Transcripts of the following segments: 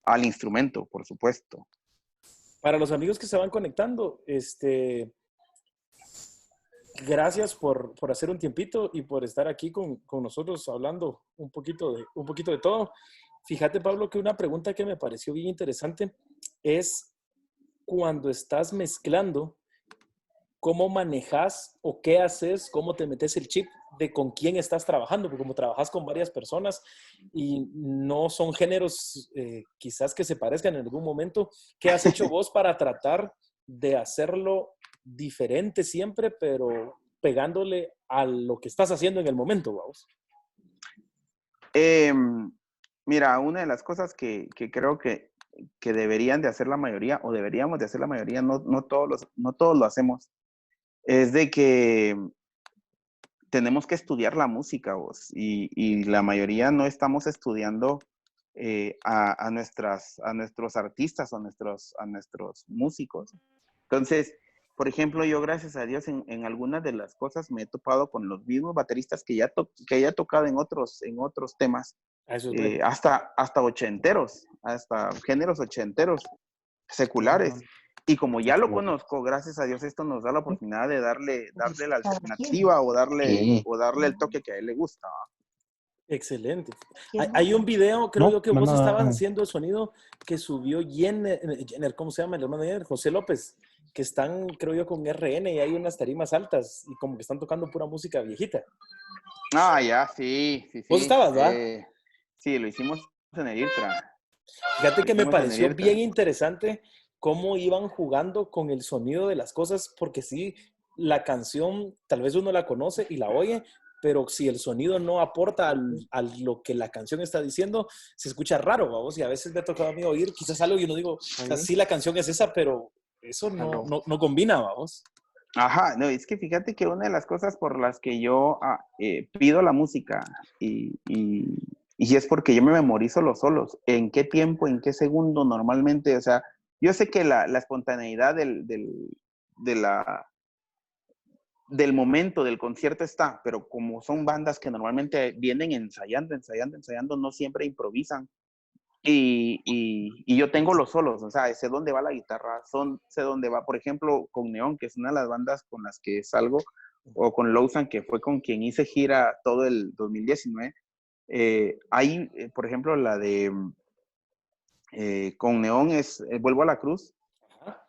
al instrumento, por supuesto. Para los amigos que se van conectando, gracias por hacer un tiempito y por estar aquí con nosotros hablando un poquito de todo. Fíjate, Pablo, que una pregunta que me pareció bien interesante es cuando estás mezclando, ¿cómo manejas o qué haces? ¿Cómo te metes el chip de con quién estás trabajando? Porque como trabajas con varias personas y no son géneros quizás que se parezcan en algún momento, ¿qué has hecho vos para tratar de hacerlo diferente siempre, pero pegándole a lo que estás haciendo en el momento, vamos? Mira, una de las cosas que creo que deberían de hacer la mayoría, o deberíamos de hacer la mayoría, no todos lo hacemos, es de que tenemos que estudiar la música, vos, y la mayoría no estamos estudiando a nuestros artistas o a nuestros músicos. Entonces, por ejemplo, yo gracias a Dios en algunas de las cosas me he topado con los mismos bateristas que ya he tocado en otros temas, Eso es bueno. hasta ochenteros, hasta géneros ochenteros, seculares. Ajá. Y como ya lo conozco, gracias a Dios esto nos da la oportunidad de darle la alternativa o darle el toque que a él le gusta. Excelente. Hay un video, creo yo, que vos estabas haciendo el sonido que subió Jenner, ¿cómo se llama? El hermano de Jenner, José López, que están, creo yo, con RN y hay unas tarimas altas y como que están tocando pura música viejita. Ah, ya, sí. ¿Vos estabas, va? Sí, lo hicimos en el IRTRA. Fíjate Lo que me hicimos en el pareció bien IRTRA. interesante cómo iban jugando con el sonido de las cosas, porque sí, la canción, tal vez uno la conoce y la oye, pero si el sonido no aporta a lo que la canción está diciendo, se escucha raro, vamos, y a veces me ha tocado a mí oír quizás algo y yo no digo, o sea, sí la canción es esa, pero eso no combina, vamos. Ajá, no, es que fíjate que una de las cosas por las que yo pido la música y es porque yo me memorizo los solos, en qué tiempo, en qué segundo normalmente, o sea, yo sé que la espontaneidad de del momento del concierto está, pero como son bandas que normalmente vienen ensayando, no siempre improvisan. Y yo tengo los solos, o sea, sé dónde va la guitarra, sé dónde va, por ejemplo, con Neón, que es una de las bandas con las que salgo, o con Lausanne, que fue con quien hice gira todo el 2019. Hay, por ejemplo, la de con Neón es Vuelvo a la Cruz.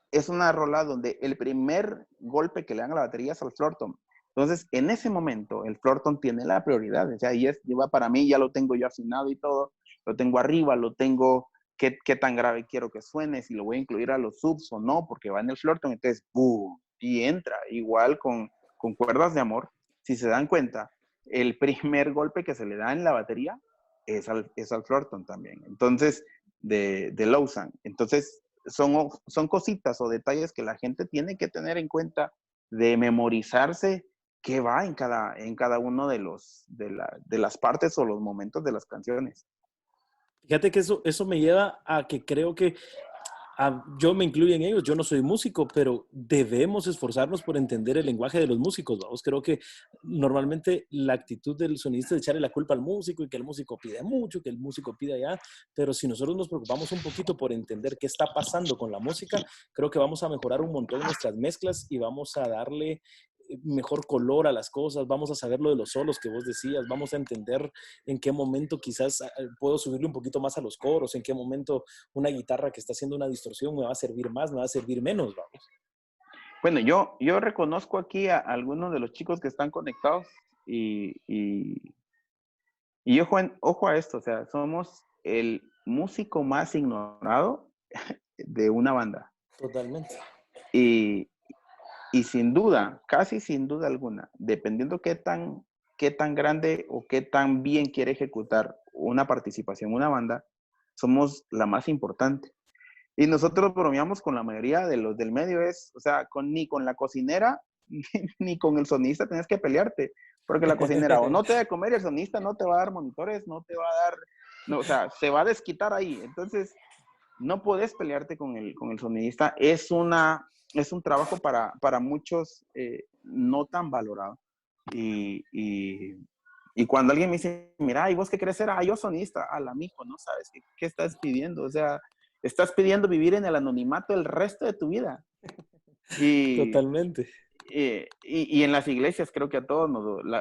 Es una rola donde el primer golpe que le dan a la batería es al Florton. Entonces, en ese momento, el Florton tiene la prioridad. O sea, lleva para mí, ya lo tengo yo afinado y todo. Lo tengo arriba, lo tengo, qué tan grave quiero que suene, si lo voy a incluir a los subs o no, porque va en el Florton. Entonces, ¡boom! Y entra. Igual con Cuerdas de Amor. Si se dan cuenta, el primer golpe que se le da en la batería es al Florton también. Entonces, de Lausanne. Entonces, son cositas o detalles que la gente tiene que tener en cuenta de memorizarse qué va en cada uno de las partes o los momentos de las canciones. Fíjate que eso me lleva a que creo que yo me incluyo en ellos, yo no soy músico, pero debemos esforzarnos por entender el lenguaje de los músicos, ¿vamos? Creo que normalmente la actitud del sonidista es echarle la culpa al músico y que el músico pide mucho, que el músico pide allá, pero si nosotros nos preocupamos un poquito por entender qué está pasando con la música, creo que vamos a mejorar un montón nuestras mezclas y vamos a darle mejor color a las cosas, vamos a saber lo de los solos que vos decías, vamos a entender en qué momento quizás puedo subirle un poquito más a los coros, en qué momento una guitarra que está haciendo una distorsión me va a servir más, me va a servir menos, vamos. Bueno, yo reconozco aquí a algunos de los chicos que están conectados y ojo a esto, o sea, somos el músico más ignorado de una banda. Totalmente. Y, y sin duda, casi sin duda alguna, dependiendo qué tan grande o qué tan bien quiere ejecutar una participación, una banda, somos la más importante. Y nosotros bromeamos con la mayoría de los del medio, o sea, ni con la cocinera, ni con el sonista tenés que pelearte, porque la cocinera o no te da de comer y el sonista no te va a dar monitores, no te va a dar, no, o sea, se va a desquitar ahí. Entonces, no puedes pelearte con el sonidista. Es un trabajo para muchos no tan valorado. Y Y cuando alguien me dice, mira, ¿y vos qué querés ser? Ah, yo sonista. Ah, la mijo, no sabes qué estás pidiendo. O sea, estás pidiendo vivir en el anonimato el resto de tu vida. Y, Totalmente. y en las iglesias, creo que a todos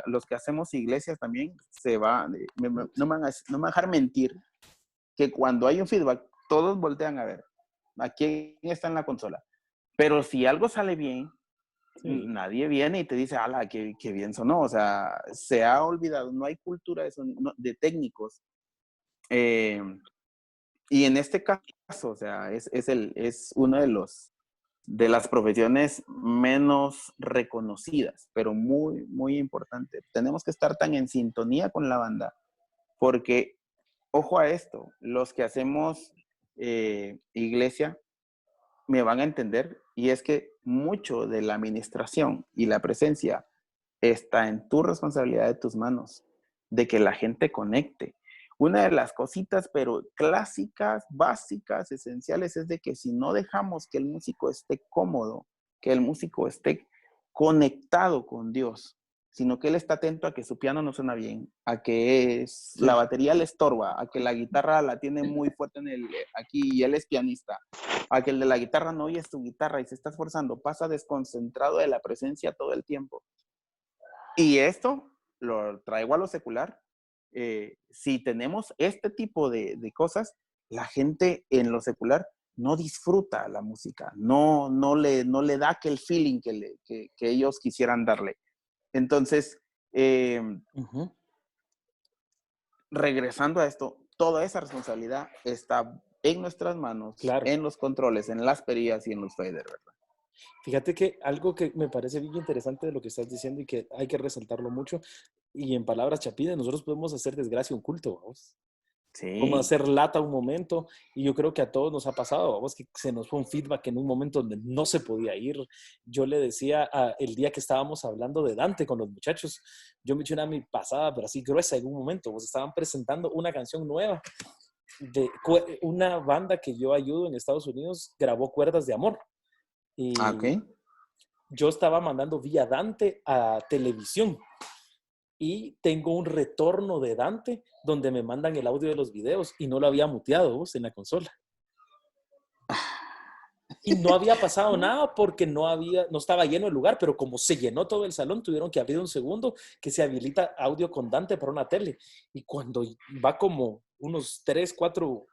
los que hacemos iglesias también se va, no me van a dejar mentir, que cuando hay un feedback, todos voltean a ver a quién está en la consola. Pero si algo sale bien, Sí. nadie viene y te dice, ala, qué bien sonó. O sea, se ha olvidado, no hay cultura de técnicos. Eh, y en este caso, o sea, es uno de las profesiones menos reconocidas, pero muy, muy importante. Tenemos que estar tan en sintonía con la banda, porque, ojo a esto, los que hacemos iglesia me van a entender, y es que mucho de la administración y la presencia está en tu responsabilidad, de tus manos, de que la gente conecte. Una de las cositas, pero clásicas, básicas, esenciales, es de que si no dejamos que el músico esté cómodo, que el músico esté conectado con Dios, sino que él está atento a que su piano no suena bien, a que la Sí. batería le estorba, a que la guitarra la tiene muy fuerte aquí y él es pianista, a que el de la guitarra no oye su guitarra y se está esforzando, pasa desconcentrado de la presencia todo el tiempo. Y esto lo traigo a lo secular. Si tenemos este tipo de cosas, la gente en lo secular no disfruta la música, no le da aquel feeling que ellos quisieran darle. Entonces, eh, Ujú. regresando a esto, toda esa responsabilidad está en nuestras manos, Claro. en los controles, en las perillas y en los faders, ¿verdad? Fíjate que algo que me parece bien interesante de lo que estás diciendo y que hay que resaltarlo mucho, y en palabras chapines, nosotros podemos hacer desgracia un culto, vamos. Podemos Sí. hacer lata un momento, y yo creo que a todos nos ha pasado, vamos, que se nos fue un feedback en un momento donde no se podía ir. Yo le decía el día que estábamos hablando de Dante con los muchachos, yo me eché una mi pasada, pero así gruesa en un momento, pues estaban presentando una canción nueva de una banda que yo ayudo en Estados Unidos, grabó Cuerdas de Amor. Ah, ok. Y yo estaba mandando vía Dante a televisión y tengo un retorno de Dante donde me mandan el audio de los videos y no lo había muteado vos en la consola. Y no había pasado nada porque no estaba lleno el lugar, pero como se llenó todo el salón, tuvieron que abrir un segundo que se habilita audio con Dante para una tele. Y cuando va como unos 3, 4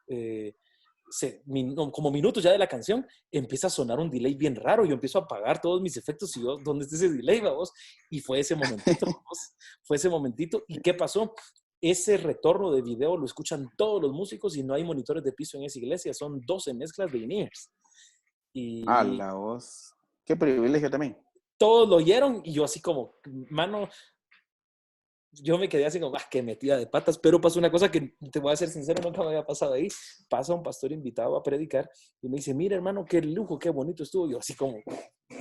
como minutos ya de la canción, empieza a sonar un delay bien raro. Yo empiezo a apagar todos mis efectos y yo, ¿dónde está ese delay, vamos? Y fue ese momentito, vamos. Fue ese momentito. ¿Y qué pasó? Ese retorno de video lo escuchan todos los músicos y no hay monitores de piso en esa iglesia. Son 12 mezclas de in-ears. A Y la voz. Qué privilegio también. todos lo oyeron y yo así como, mano, yo me quedé así como, qué metida de patas, pero pasó una cosa que, te voy a ser sincero, nunca me había pasado ahí. Pasa un pastor invitado a predicar y me dice, mira hermano, qué lujo, qué bonito estuvo. Yo así como,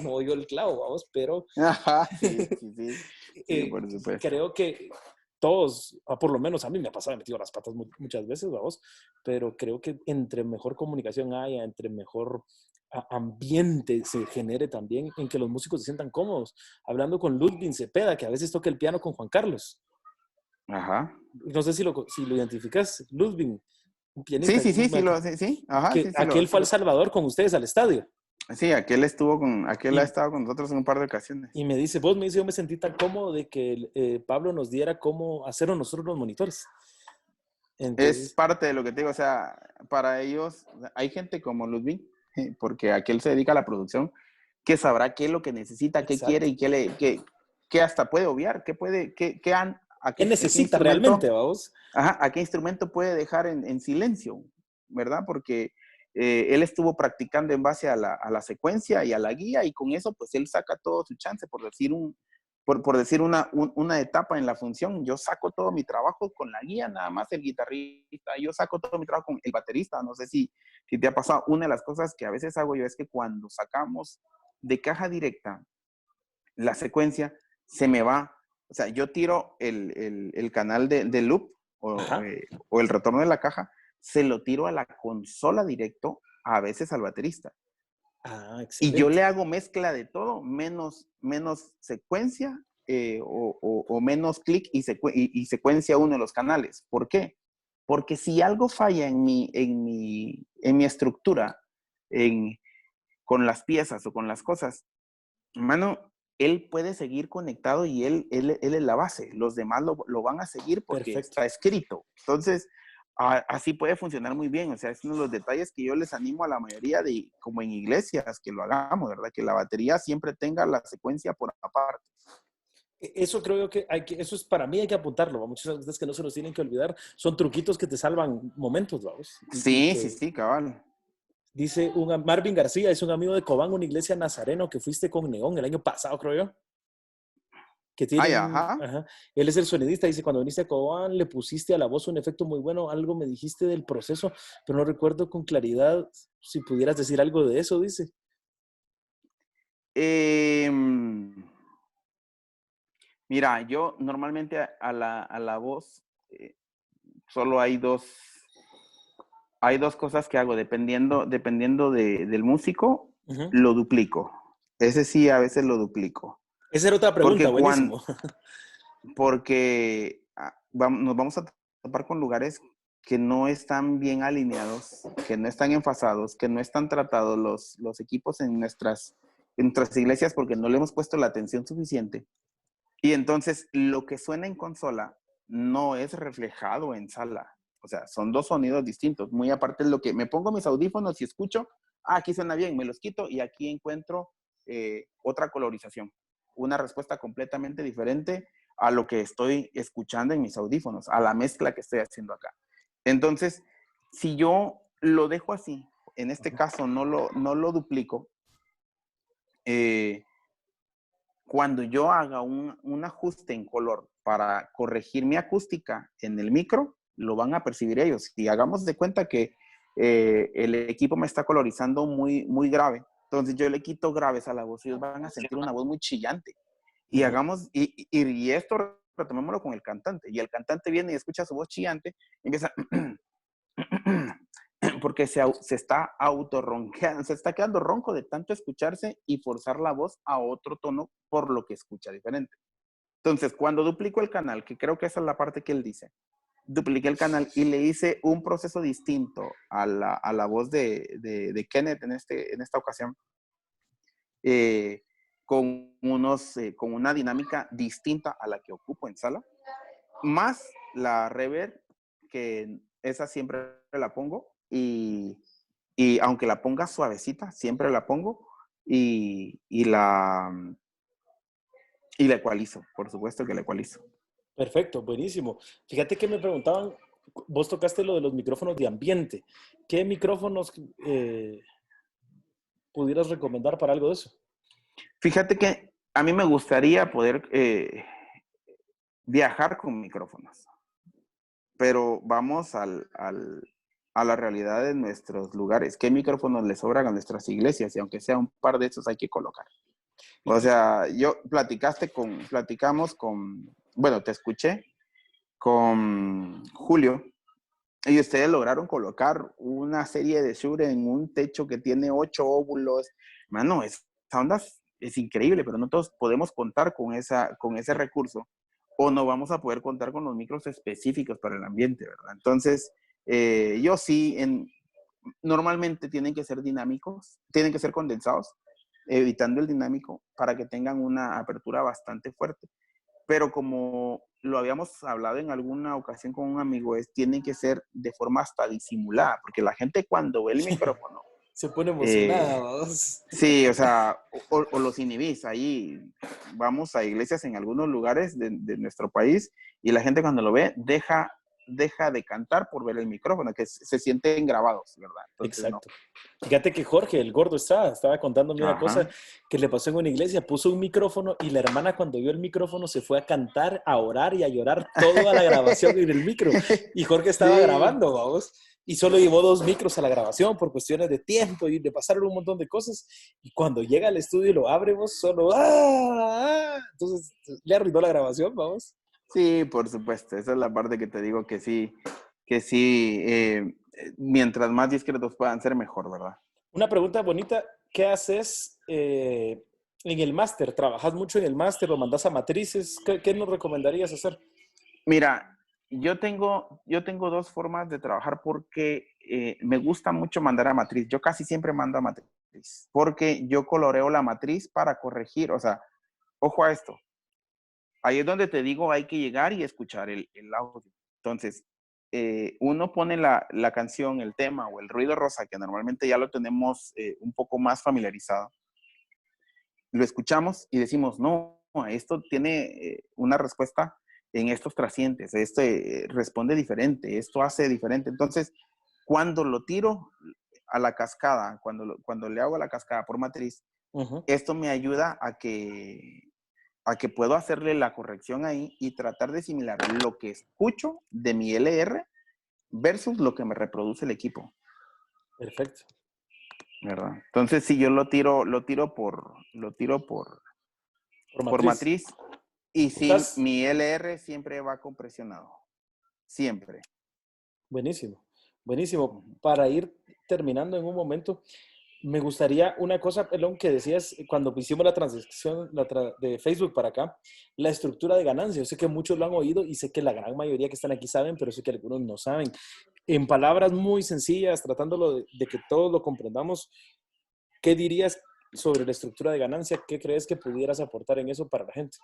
no dio el clavo, vamos, pero Ajá, sí, sí, sí. Sí, por supuesto. creo que todos, por lo menos a mí me ha pasado, he metido las patas muchas veces, vamos, pero creo que entre mejor comunicación haya, entre mejor ambiente se genere también, en que los músicos se sientan cómodos. Hablando con Ludwig Cepeda, que a veces toca el piano con Juan Carlos. Ajá. No sé si lo identificas, Ludwig, un Sí, pianista, sí, sí, sí, sí, ajá, que aquel fue a El Salvador con ustedes al estadio. sí, aquel ha Y, estado con nosotros en un par de ocasiones. y me dice, vos me dice, yo me sentí tan cómodo de que Pablo nos diera cómo hacerlo nosotros los monitores. Es Entonces, parte de lo que te digo, o sea, para ellos, hay gente como Ludwig, porque aquel se dedica a la producción, que sabrá qué es lo que necesita, qué quiere exacto. y qué hasta puede obviar, ¿Qué qué necesita realmente, instrumento, vamos? ajá, a qué instrumento puede dejar en silencio, ¿verdad? Porque él estuvo practicando en base a la secuencia y a la guía, y con eso pues él saca todo su chance, por decir una etapa en la función. Yo saco todo mi trabajo con la guía, nada más el guitarrista, yo saco todo mi trabajo con el baterista. No sé si te ha pasado. Una de las cosas que a veces hago yo es que cuando sacamos de caja directa la secuencia, se me va, o sea, yo tiro el canal de loop Ajá. o el retorno de la caja, se lo tiro a la consola directo, a veces al baterista. Y yo Excelente. le hago mezcla de todo, menos secuencia o menos clic y secuencia uno de los canales. ¿Por qué? Porque si algo falla en mi estructura, con las piezas o con las cosas, hermano, él puede seguir conectado y él es la base. Los demás lo van a seguir porque Perfecto. está escrito. Entonces, así puede funcionar muy bien. O sea, es uno de los detalles que yo les animo a la mayoría como en iglesias, que lo hagamos, ¿verdad? Que la batería siempre tenga la secuencia por aparte. Eso creo que eso es para mí, hay que apuntarlo. Muchas veces que no se nos tienen que olvidar. Son truquitos que te salvan momentos, vamos. Y Sí, sí, que sí, cabal. dice Marvin García, es un amigo de Cobán, una iglesia nazareno que fuiste con Neón el año pasado, creo yo. Que Ay, tienen, ajá. ajá. Él es el sonidista, dice, cuando viniste a Cobán le pusiste a la voz un efecto muy bueno, algo me dijiste del proceso, pero no recuerdo con claridad si pudieras decir algo de eso, dice. Mira, yo normalmente a la voz solo hay dos cosas que hago, dependiendo del músico, Ujú. lo duplico. Ese sí, a veces lo duplico. Esa era otra pregunta, Porque, cuando, buenísimo. porque nos vamos a topar con lugares que no están bien alineados, que no están enfasados, que no están tratados los equipos en nuestras iglesias porque no le hemos puesto la atención suficiente. Y entonces lo que suena en consola no es reflejado en sala. O sea, son dos sonidos distintos. Muy aparte de lo que me pongo mis audífonos y escucho, aquí suena bien, me los quito y aquí encuentro otra colorización. Una respuesta completamente diferente a lo que estoy escuchando en mis audífonos, a la mezcla que estoy haciendo acá. Entonces, si yo lo dejo así, en este caso no lo duplico, eh, cuando yo haga un ajuste en color para corregir mi acústica en el micro, lo van a percibir ellos. Y hagamos de cuenta que el equipo me está colorizando muy, muy grave. Entonces yo le quito graves a la voz y ellos van a sentir una voz muy chillante. Ujú. Y esto retomémoslo con el cantante. Y el cantante viene y escucha su voz chillante y empieza porque se está autorronqueando, se está quedando ronco de tanto escucharse y forzar la voz a otro tono por lo que escucha diferente. Entonces, cuando duplico el canal, que creo que esa es la parte que él dice, dupliqué el canal y le hice un proceso distinto a la voz de Kenneth en esta ocasión, eh, con una dinámica distinta a la que ocupo en sala, más la reverb, que esa siempre la pongo, y aunque la ponga suavecita, siempre la pongo, y la ecualizo, por supuesto que la ecualizo. Perfecto, buenísimo. Fíjate que me preguntaban, vos tocaste lo de los micrófonos de ambiente. ¿Qué micrófonos pudieras recomendar para algo de eso? Fíjate que a mí me gustaría poder viajar con micrófonos, pero vamos a la realidad de nuestros lugares. ¿Qué micrófonos le sobran a nuestras iglesias? Y aunque sea un par de esos hay que colocar. Y, O y- sea, bueno, te escuché con Julio, y ustedes lograron colocar una serie de Shure en un techo que tiene 8 óvulos. Mano, esa onda es increíble, pero no todos podemos contar con ese recurso, o no vamos a poder contar con los micros específicos para el ambiente, ¿verdad? Entonces, yo sí, normalmente tienen que ser dinámicos, tienen que ser condensados, evitando el dinámico para que tengan una apertura bastante fuerte. Pero como lo habíamos hablado en alguna ocasión con un amigo, tienen que ser de forma hasta disimulada, porque la gente cuando ve el micrófono, Se pone eh, emocionada, vamos. sí, o sea, o los inhibís. Ahí vamos a iglesias en algunos lugares de nuestro país y la gente cuando lo ve deja de cantar por ver el micrófono, que se sienten grabados, ¿verdad? Entonces, no. Exacto. Fíjate que Jorge, el gordo, estaba contándome una cosa Ajá. que le pasó en una iglesia. Puso un micrófono y la hermana cuando vio el micrófono se fue a cantar, a orar y a llorar toda la grabación en el micro. Y Jorge estaba Sí, grabando, vamos. Y solo llevó 2 micros a la grabación por cuestiones de tiempo y le pasaron un montón de cosas. Y cuando llega al estudio y lo abre, vos solo... ¡Ah! Entonces le arruinó la grabación, vamos. sí, por supuesto. Esa es la parte que te digo que sí, mientras más discretos puedan ser, mejor, ¿verdad? Una pregunta bonita, ¿qué haces? En el máster, ¿trabajas mucho en el máster? ¿Lo mandas a matrices? ¿Qué nos recomendarías hacer? Mira, yo tengo dos formas de trabajar porque me gusta mucho mandar a matriz. Yo casi siempre mando a matriz porque yo coloreo la matriz para corregir. O sea, ojo a esto. Ahí es donde te digo, hay que llegar y escuchar el audio. Entonces, uno pone la canción, el tema o el ruido rosa, que normalmente ya lo tenemos un poco más familiarizado. Lo escuchamos y decimos, no, esto tiene una respuesta en estos trascientes, responde diferente, esto hace diferente. Entonces, cuando lo tiro a la cascada, cuando le hago a la cascada por matriz, Ujú. esto me ayuda a que puedo hacerle la corrección ahí y tratar de asimilar lo que escucho de mi LR versus lo que me reproduce el equipo, Perfecto. ¿verdad? Entonces, si yo lo tiro Por por matriz. matriz y sí, ¿Usas? mi LR siempre va compresionado, siempre. Buenísimo. Buenísimo. Para ir terminando en un momento, me gustaría una cosa, Pelón, que decías cuando hicimos la transacción de Facebook para acá, la estructura de ganancia. Yo sé que muchos lo han oído y sé que la gran mayoría que están aquí saben, pero sé que algunos no saben. En palabras muy sencillas, tratándolo de que todos lo comprendamos, ¿qué dirías sobre la estructura de ganancia? ¿Qué crees que pudieras aportar en eso para la gente?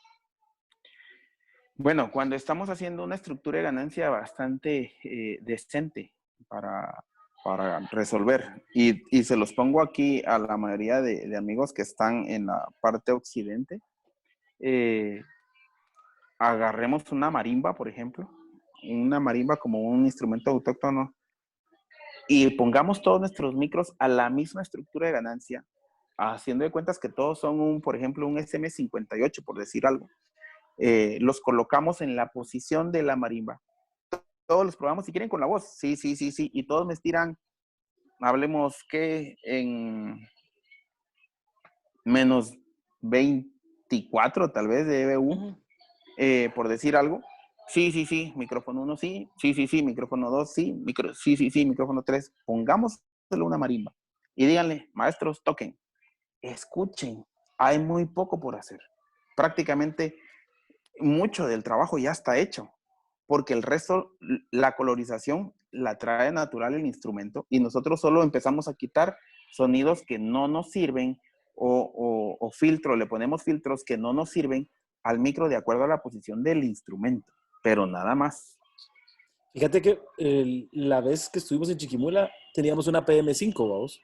Bueno, cuando estamos haciendo una estructura de ganancia bastante decente para, para resolver, y se los pongo aquí a la mayoría de amigos que están en la parte occidente, eh, agarremos una marimba, por ejemplo, una marimba como un instrumento autóctono, y pongamos todos nuestros micros a la misma estructura de ganancia, haciendo de cuentas que todos son por ejemplo, un SM58, por decir algo. Los colocamos en la posición de la marimba. Todos los probamos si quieren con la voz. Sí, sí, sí, sí. Y todos me estiran, hablemos que en menos 24 tal vez de EBU, Ujú. por decir algo. Sí, sí, sí, micrófono 1 sí, sí, sí, sí, micrófono 2 sí, sí, sí, sí, micrófono 3. Pongámosle una marimba y díganle, maestros, toquen, escuchen. Hay muy poco por hacer. Prácticamente mucho del trabajo ya está hecho, porque el resto, la colorización la trae natural el instrumento y nosotros solo empezamos a quitar sonidos que no nos sirven o filtro, le ponemos filtros que no nos sirven al micro de acuerdo a la posición del instrumento, pero nada más. Fíjate que la vez que estuvimos en Chiquimula teníamos una PM5, vamos.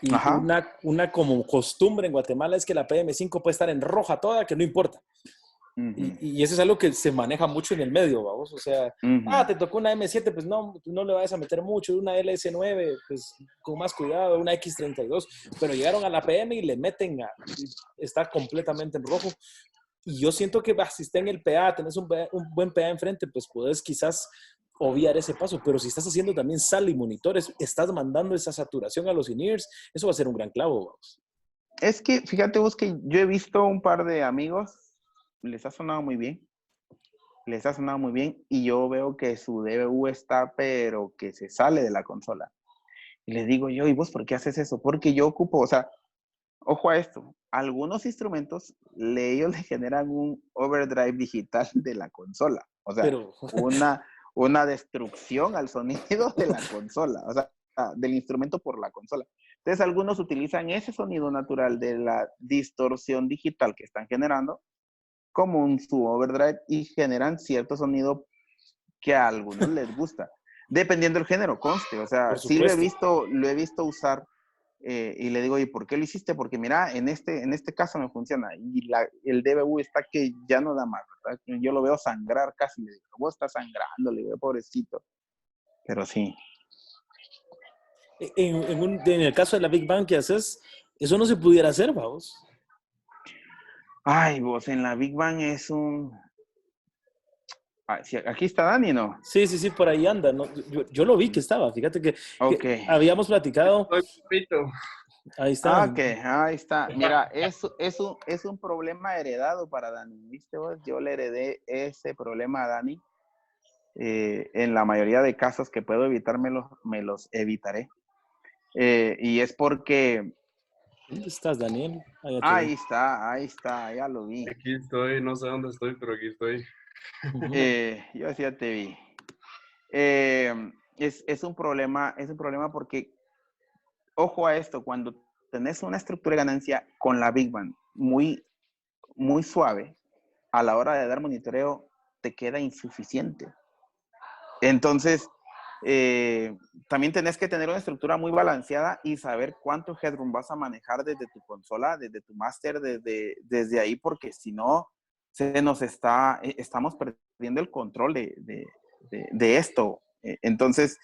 Y Ajá. una como costumbre en Guatemala es que la PM5 puede estar en roja toda, que no importa. Uh -huh. Y eso es algo que se maneja mucho en el medio, vamos. O sea, te tocó una M7, pues no le vayas a meter mucho. Una LS9, pues con más cuidado, una X32. Pero llegaron a la PM y le meten está completamente en rojo. Y yo siento que si está en el PA, tenés un buen PA enfrente, pues puedes quizás obviar ese paso. Pero si estás haciendo también sal y monitores, estás mandando esa saturación a los in-ears, eso va a ser un gran clavo, vamos. Es que, fíjate vos que yo he visto un par de amigos, les ha sonado muy bien, les ha sonado muy bien, y yo veo que su DBU está, pero que se sale de la consola. Y les digo yo, ¿y vos por qué haces eso? Porque yo ocupo, o sea, ojo a esto, algunos instrumentos, ellos le generan un overdrive digital de la consola, o sea, Pero, una destrucción al sonido de la consola, o sea, del instrumento por la consola. Entonces, algunos utilizan ese sonido natural de la distorsión digital que están generando como un su overdrive y generan cierto sonido que a algunos les gusta, dependiendo del género, conste, o sea, por sí supuesto. lo he visto usar y le digo, ¿y por qué lo hiciste? Porque mira, en este caso me funciona y el DBU está que ya no da más, ¿verdad? Yo lo veo sangrar casi, le digo, vos estás sangrando, le digo, pobrecito, pero sí. En el caso de la Big Bang que haces, eso no se pudiera hacer, vamos. Ay, vos, en la Big Bang es un... Ah, sí, aquí está Dani, ¿no? Sí, sí, sí, por ahí anda. ¿No? Yo lo vi que estaba. Fíjate Ok. que habíamos platicado. Estoy pito. Ahí está. Ah, ok, ahí está. Mira, es un problema heredado para Dani. ¿Viste vos? Yo le heredé ese problema a Dani. En la mayoría de casos que puedo evitármelos, me los evitaré. Y es porque ¿Dónde estás, Daniel? Ah, ya te vi. Ahí está, ya lo vi. Aquí estoy, no sé dónde estoy, pero aquí estoy. Ujú. Yo sí ya te vi. Es un problema porque, ojo a esto, cuando tenés una estructura de ganancia con la Big Band muy, muy suave, a la hora de dar monitoreo te queda insuficiente. Entonces, también tenés que tener una estructura muy balanceada y saber cuánto headroom vas a manejar desde tu consola, desde tu máster, desde ahí, porque si no, estamos perdiendo el control de esto. Entonces,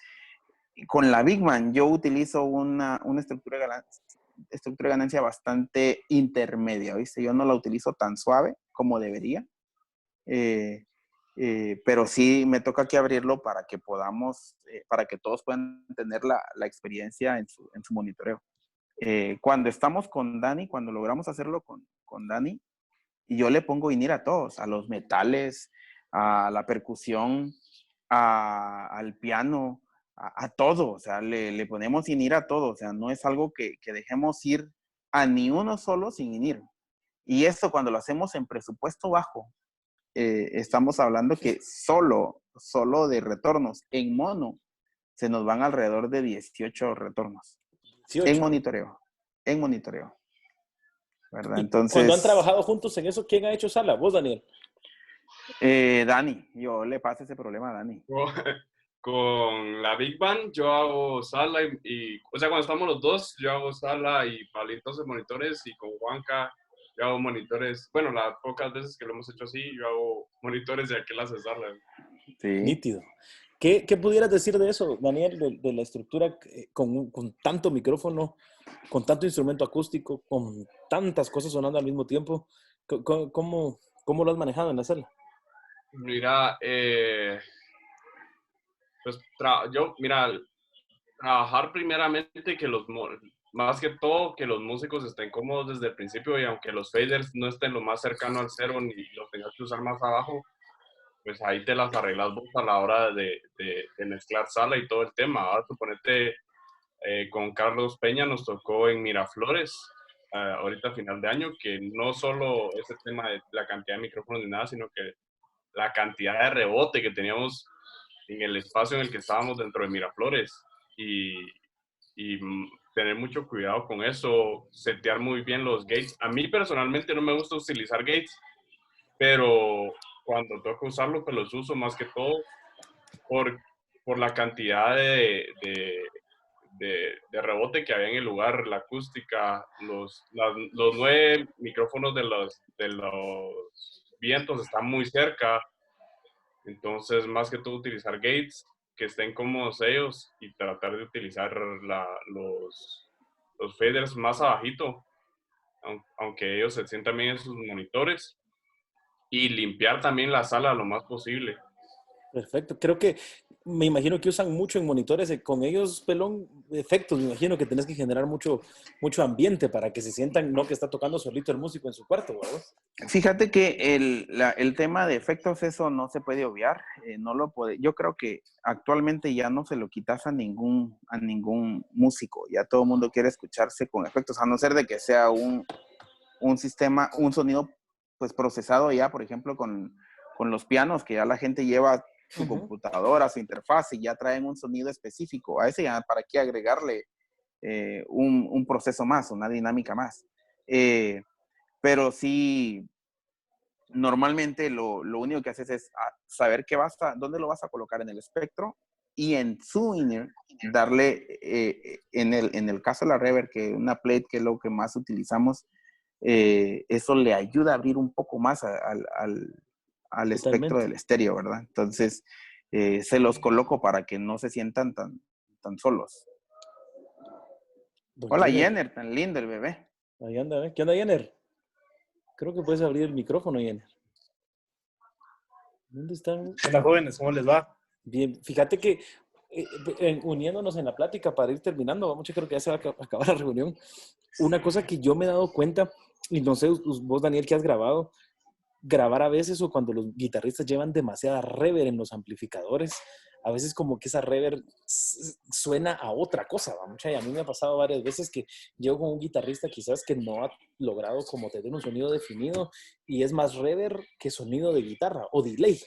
con la Big Man yo utilizo una estructura de ganancia bastante intermedia, ¿viste? Yo no la utilizo tan suave como debería. Pero sí me toca aquí abrirlo para que podamos, para que todos puedan tener la experiencia en su monitoreo. Cuando estamos con Dani, cuando logramos hacerlo con Dani, y yo le pongo INIR a todos, a los metales, a la percusión, al piano, a todo, o sea, le ponemos INIR a todo, o sea, no es algo que dejemos ir a ni uno solo sin INIR. Y esto cuando lo hacemos en presupuesto bajo, estamos hablando que solo de retornos en mono se nos van alrededor de 18 retornos 18. en monitoreo, ¿verdad? Y cuando han Entonces, trabajado juntos en eso, ¿quién ha hecho sala? ¿Vos, Daniel? Dani, yo le paso ese problema a Dani. Con la Big Band yo hago sala o sea, cuando estamos los dos, yo hago sala y Pablito hace monitores y con Juanca yo hago monitores. Bueno, las pocas veces que lo hemos hecho así, yo hago monitores y aquel hace sala. Sí. Nítido. ¿Qué pudieras decir de eso, Daniel, de la estructura con tanto micrófono, con tanto instrumento acústico, con tantas cosas sonando al mismo tiempo? ¿Cómo lo has manejado en la sala? Mira, pues mira, trabajar primeramente más que todo que los músicos estén cómodos desde el principio y aunque los faders no estén lo más cercano al cero ni los tengas que usar más abajo, pues ahí te las arreglas vos a la hora de mezclar sala y todo el tema. Ahora suponete, con Carlos Peña nos tocó en Miraflores, ahorita a final de año, que no solo ese tema de la cantidad de micrófonos ni nada, sino que la cantidad de rebote que teníamos en el espacio en el que estábamos dentro de Miraflores y tener mucho cuidado con eso, setear muy bien los gates. A mí personalmente no me gusta utilizar gates, pero cuando toca usarlo, pues los uso más que todo por, por la cantidad de rebote que había en el lugar, la acústica, los 9 micrófonos de los vientos están muy cerca, entonces más que todo utilizar gates que estén cómodos ellos y tratar de utilizar los faders más abajito, aunque ellos se sientan bien en sus monitores, y limpiar también la sala lo más posible. Perfecto. Creo que me imagino que usan mucho en monitores. Con ellos, pelón, efectos. Me imagino que tenés que generar mucho ambiente para que se sientan, no que está tocando solito el músico en su cuarto, ¿verdad? Fíjate que el tema de efectos, eso no se puede obviar, no lo puede. Yo creo que actualmente ya no se lo quitas a ningún músico, ya todo el mundo quiere escucharse con efectos, a no ser de que sea un sistema, un sonido pues procesado ya, por ejemplo, con los pianos, que ya la gente lleva su computadora, su interfaz y ya traen un sonido específico. A ese ya para qué agregarle un proceso más, una dinámica más. Pero sí, normalmente lo único que haces es saber dónde lo vas a colocar en el espectro y en su inner darle, en el caso de la reverb, que una plate, que es lo que más utilizamos, eso le ayuda a abrir un poco más al espectro del estéreo, ¿verdad? Entonces, se los coloco para que no se sientan tan solos. Don Hola, Jenner. Jenner, tan lindo el bebé. Ahí anda, ¿eh? ¿Qué onda, Jenner? Creo que puedes abrir el micrófono, Jenner. ¿Dónde están? Hola, jóvenes, ¿cómo les va? Bien, fíjate que uniéndonos en la plática para ir terminando, vamos, yo creo que ya se va a acabar la reunión. Una cosa que yo me he dado cuenta, y no sé, vos, Daniel, que has grabado, grabar a veces o cuando los guitarristas llevan demasiada reverb en los amplificadores, a veces como que esa reverb suena a otra cosa, ¿va? Mucha, y a mí me ha pasado varias veces que llego con un guitarrista quizás que no ha logrado como tener un sonido definido y es más reverb que sonido de guitarra o delay.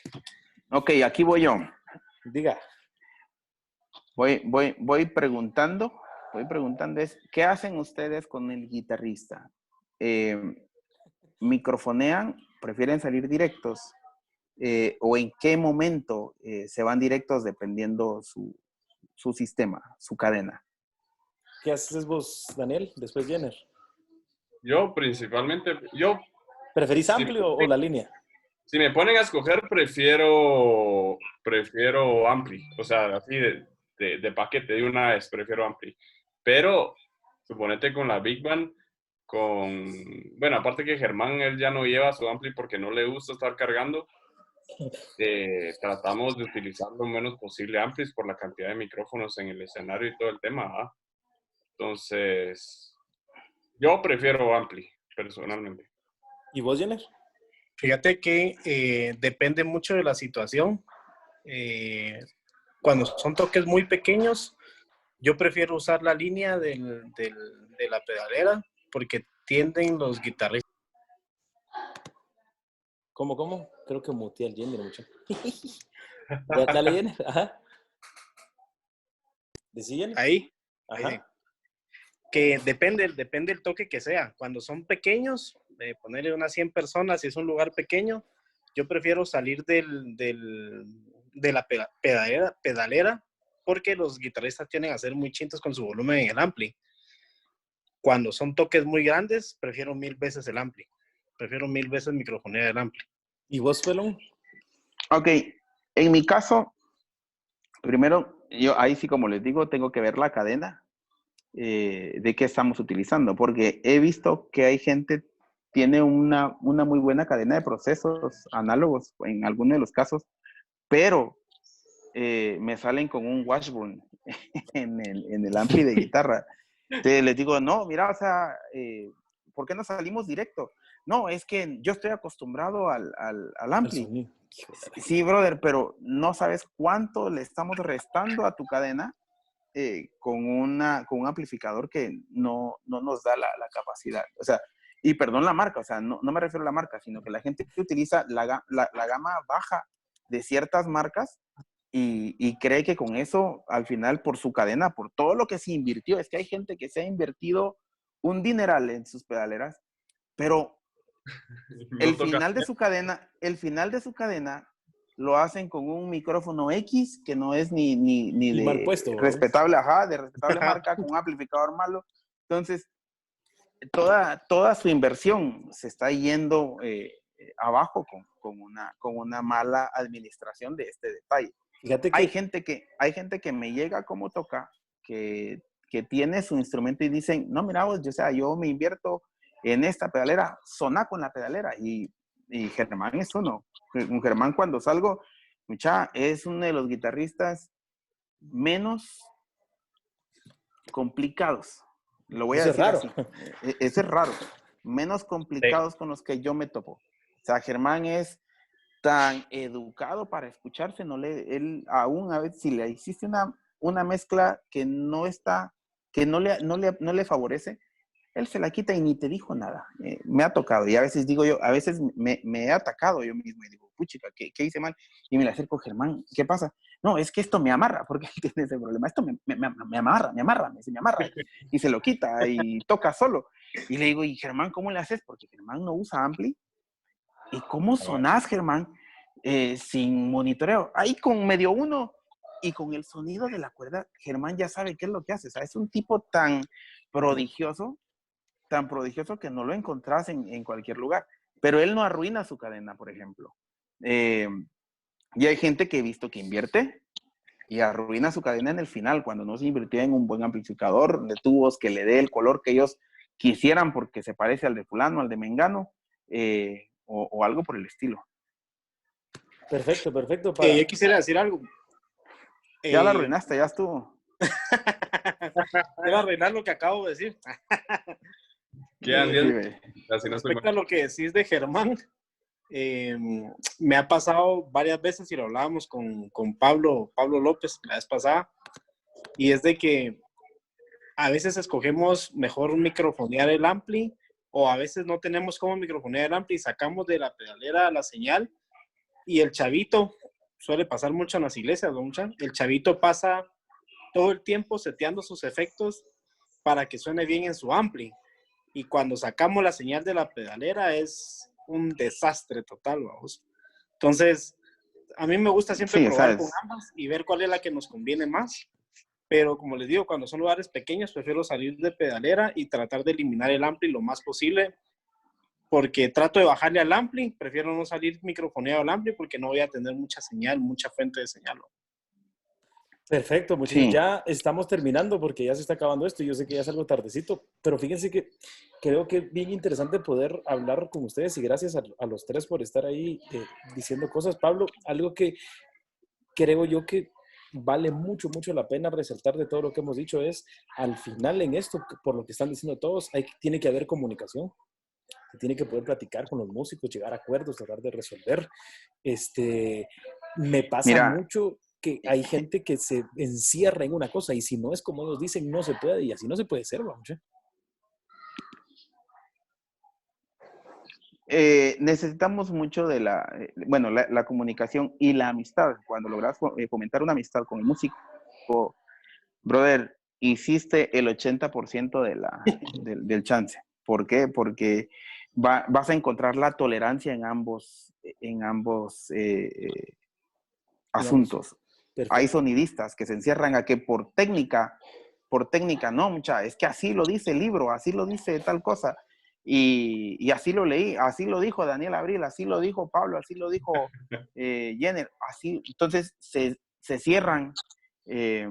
Ok, aquí voy yo. Diga. Voy preguntando, ¿qué hacen ustedes con el guitarrista? ¿Microfonean? ¿Prefieren salir directos? ¿O en qué momento se van directos dependiendo su sistema, su cadena? ¿Qué haces vos, Daniel? Después Jenner. Yo principalmente, ¿Preferís si me, amplio o la línea? si me ponen a escoger, prefiero Ampli. O sea, así de paquete de una vez, prefiero Ampli. Pero, suponete con la Big Band, bueno, aparte que Germán, él ya no lleva su Ampli porque no le gusta estar cargando, tratamos de utilizar lo menos posible Amplis por la cantidad de micrófonos en el escenario y todo el tema, ¿ah? Entonces, yo prefiero Ampli, personalmente. ¿Y vos, Jenner? Fíjate que depende mucho de la situación. Cuando son toques muy pequeños, yo prefiero usar la línea de la pedalera porque tienden los guitarristas. ¿Cómo? Creo que muteé al Jenner mucho. Dale, Jenner. Ajá. ¿Decí, Jenner? Ahí. Ajá. Ahí. Que depende el toque que sea. Cuando son pequeños, ponerle unas 100 personas, si es un lugar pequeño, yo prefiero salir de la pedalera porque los guitarristas tienden a ser muy chintos con su volumen en el ampli. Cuando son toques muy grandes, prefiero 1000 veces el ampli. Prefiero 1000 veces microfonear el ampli. ¿Y vos, Felón? Ok, en mi caso, primero, yo ahí sí, como les digo, tengo que ver la cadena de qué estamos utilizando, porque he visto que hay gente tiene una muy buena cadena de procesos análogos en algunos de los casos, pero me salen con un washburn en el ampli de guitarra. Entonces les digo, no, mira, o sea, ¿por qué no salimos directo? No, es que yo estoy acostumbrado al ampli. Sí, brother, pero no sabes cuánto le estamos restando a tu cadena con un amplificador que no nos da la capacidad. O sea, y perdón la marca, o sea, no me refiero a la marca, sino que la gente que utiliza la gama baja de ciertas marcas y cree que con eso, al final, por su cadena, por todo lo que se invirtió, es que hay gente que se ha invertido un dineral en sus pedaleras, pero el final de su cadena lo hacen con un micrófono X que no es ni de mal puesto, respetable, de respetable marca, con un amplificador malo. Entonces, toda su inversión se está yendo abajo con una mala administración de este detalle. Fíjate que Hay gente que me llega como toca, que tiene su instrumento y dicen, no, mira vos, yo me invierto en esta pedalera, soná con la pedalera. Y Germán es uno. Con Germán cuando salgo, mucha, es uno de los guitarristas menos complicados. Lo voy a decir así. Eso es raro. Menos complicados con los que yo me topo. O sea, Germán es tan educado para escucharse, él aún a veces si le hiciste una mezcla que no le favorece, él se la quita y ni te dijo nada. Me ha tocado y a veces digo yo, a veces me he atacado yo mismo y digo, puchica, ¿qué hice mal? Y me le acerco, Germán, ¿qué pasa? No, es que esto me amarra, porque él tiene ese problema. Esto me amarra, y se lo quita y toca solo. Y le digo, ¿y Germán cómo le haces? Porque Germán no usa ampli. ¿Y cómo sonás, Germán? Sin monitoreo. Ahí con medio uno y con el sonido de la cuerda, Germán ya sabe qué es lo que hace. O sea, es un tipo tan prodigioso que no lo encontrás en cualquier lugar. Pero él no arruina su cadena, por ejemplo. Y hay gente que he visto que invierte y arruina su cadena en el final, cuando no se invirtió en un buen amplificador de tubos que le dé el color que ellos quisieran porque se parece al de fulano, al de mengano, o algo por el estilo. Perfecto. Yo quisiera decir algo. Ya la arruinaste, ya estuvo. Quiero arruinar lo que acabo de decir. ¿Qué, Daniel? Sí, Así no estoy Respecto a lo que decís de Germán, me ha pasado varias veces y lo hablábamos con Pablo López la vez pasada, y es de que a veces escogemos mejor microfonear el ampli, o a veces no tenemos cómo microfonear el ampli y sacamos de la pedalera la señal, y el chavito, suele pasar mucho en las iglesias, ¿no? El chavito pasa todo el tiempo seteando sus efectos para que suene bien en su ampli, y cuando sacamos la señal de la pedalera es un desastre total, vamos. Entonces, a mí me gusta siempre Sí, probar con sabes. ambas y ver cuál es la que nos conviene más. Pero como les digo, cuando son lugares pequeños, prefiero salir de pedalera y tratar de eliminar el ampli lo más posible, porque trato de bajarle al ampli, prefiero no salir microfoneado al ampli porque no voy a tener mucha señal, mucha fuente de señal. Perfecto, muchachos. Sí, Ya estamos terminando porque ya se está acabando esto. Yo sé que ya es algo tardecito, pero fíjense que creo que es bien interesante poder hablar con ustedes y gracias a los tres por estar ahí diciendo cosas. Pablo, algo que creo yo que vale mucho, mucho la pena resaltar de todo lo que hemos dicho es, al final en esto, por lo que están diciendo todos, tiene que haber comunicación. Se tiene que poder platicar con los músicos, llegar a acuerdos, tratar de resolver. Me pasa mira, mucho que hay gente que se encierra en una cosa y si no es como ellos dicen, no se puede y así no se puede ser, vamos. necesitamos mucho de la comunicación y la amistad. Cuando logras fomentar una amistad con el músico, brother, hiciste el 80% del chance. ¿Por qué? Porque vas a encontrar la tolerancia en ambos Digamos, asuntos. Hay perfecto. sonidistas que se encierran a que por técnica, no, mucha, es que así lo dice el libro, así lo dice tal cosa. Y así lo leí, así lo dijo Daniel Abril, así lo dijo Pablo, así lo dijo Jenner, así. Entonces se cierran eh,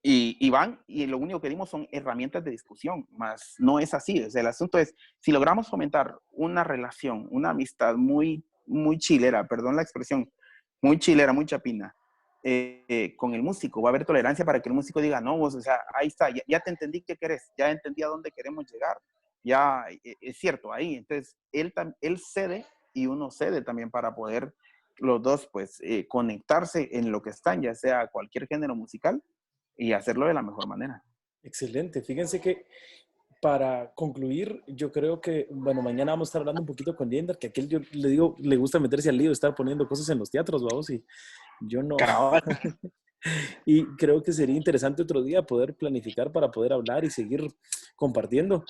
y van, y lo único que dimos son herramientas de discusión, más no es así. O sea, el asunto es, si logramos fomentar una relación, una amistad muy, muy chilera, perdón la expresión, muy chilera, muy chapina, con el músico, va a haber tolerancia para que el músico diga, no, vos, o sea, ahí está, ya te entendí qué querés, ya entendí a dónde queremos llegar, ya es cierto, ahí. Entonces, él cede y uno cede también para poder los dos, pues, conectarse en lo que están, ya sea cualquier género musical, y hacerlo de la mejor manera. Excelente. Fíjense que para concluir, yo creo que, bueno, mañana vamos a estar hablando un poquito con Liender, que aquel yo le digo, le gusta meterse al lío, estar poniendo cosas en los teatros, vamos, y yo no. Cabal. Y creo que sería interesante otro día poder planificar para poder hablar y seguir compartiendo.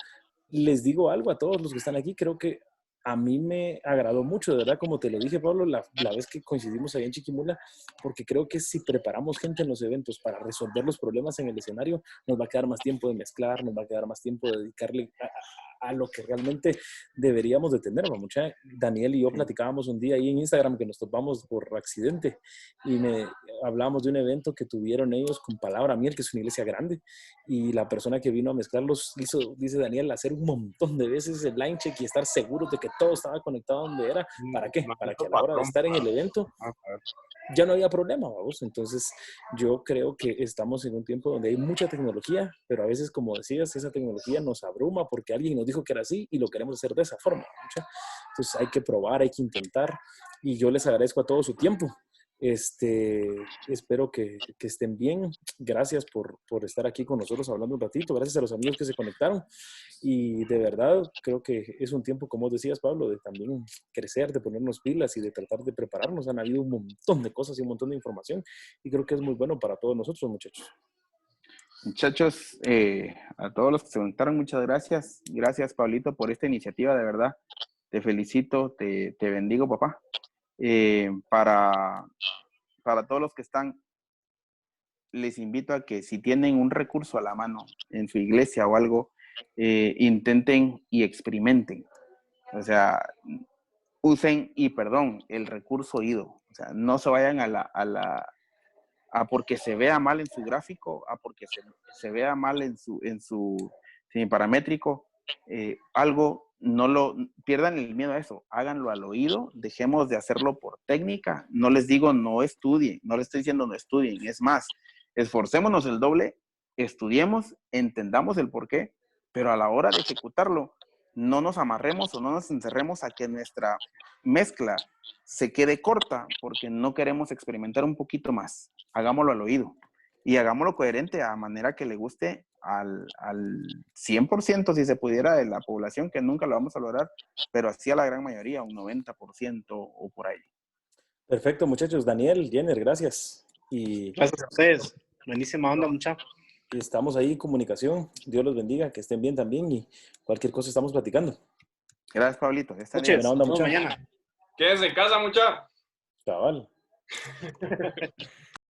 Les digo algo a todos los que están aquí, creo que a mí me agradó mucho, de verdad, como te lo dije, Pablo, la vez que coincidimos ahí en Chiquimula, porque creo que si preparamos gente en los eventos para resolver los problemas en el escenario, nos va a quedar más tiempo de mezclar, nos va a quedar más tiempo de dedicarle a lo que realmente deberíamos de tener. Mucha. Daniel y yo platicábamos un día ahí en Instagram que nos topamos por accidente y hablábamos de un evento que tuvieron ellos con Palabra Miel, que es una iglesia grande, y la persona que vino a mezclarlos hizo, dice Daniel, hacer un montón de veces el line check y estar seguros de que todo estaba conectado donde era. ¿Para qué? Para que a la hora de estar en el evento ya no había problema, vamos. Entonces, yo creo que estamos en un tiempo donde hay mucha tecnología, pero a veces, como decías, esa tecnología nos abruma porque alguien nos dijo que era así y lo queremos hacer de esa forma. ¿Mucha? Entonces, hay que probar, hay que intentar, y yo les agradezco a todos su tiempo. Espero que estén bien. Gracias por estar aquí con nosotros hablando un ratito. Gracias a los amigos que se conectaron. Y de verdad, creo que es un tiempo, como decías, Pablo, de también crecer, de ponernos pilas y de tratar de prepararnos. Han habido un montón de cosas y un montón de información. Y creo que es muy bueno para todos nosotros, muchachos. Muchachos, a todos los que se conectaron, muchas gracias. Gracias, Pablito, por esta iniciativa, de verdad. Te felicito, te bendigo, papá. Para todos los que están, les invito a que si tienen un recurso a la mano en su iglesia o algo, intenten y experimenten. O sea, usen, y perdón, el recurso oído. O sea, no se vayan a porque se vea mal en su gráfico, a porque se vea mal en su paramétrico, algo, no lo pierdan el miedo a eso, háganlo al oído, dejemos de hacerlo por técnica. No les digo no estudien, no les estoy diciendo no estudien, es más, esforcémonos el doble, estudiemos, entendamos el porqué, pero a la hora de ejecutarlo, no nos amarremos o no nos encerremos a que nuestra mezcla se quede corta porque no queremos experimentar un poquito más. Hagámoslo al oído y hagámoslo coherente a manera que le guste al 100% si se pudiera de la población, que nunca lo vamos a lograr, pero así a la gran mayoría, un 90% o por ahí. Perfecto, muchachos. Daniel, Jenner, gracias. Y Gracias a ustedes. Buenísima onda, muchachos. estamos ahí en comunicación. Dios los bendiga, que estén bien también y cualquier cosa estamos platicando. Gracias, Pablito. Está Noches, Buena onda, nos vemos mucha. mañana. Quédense en casa, mucha. Cabal.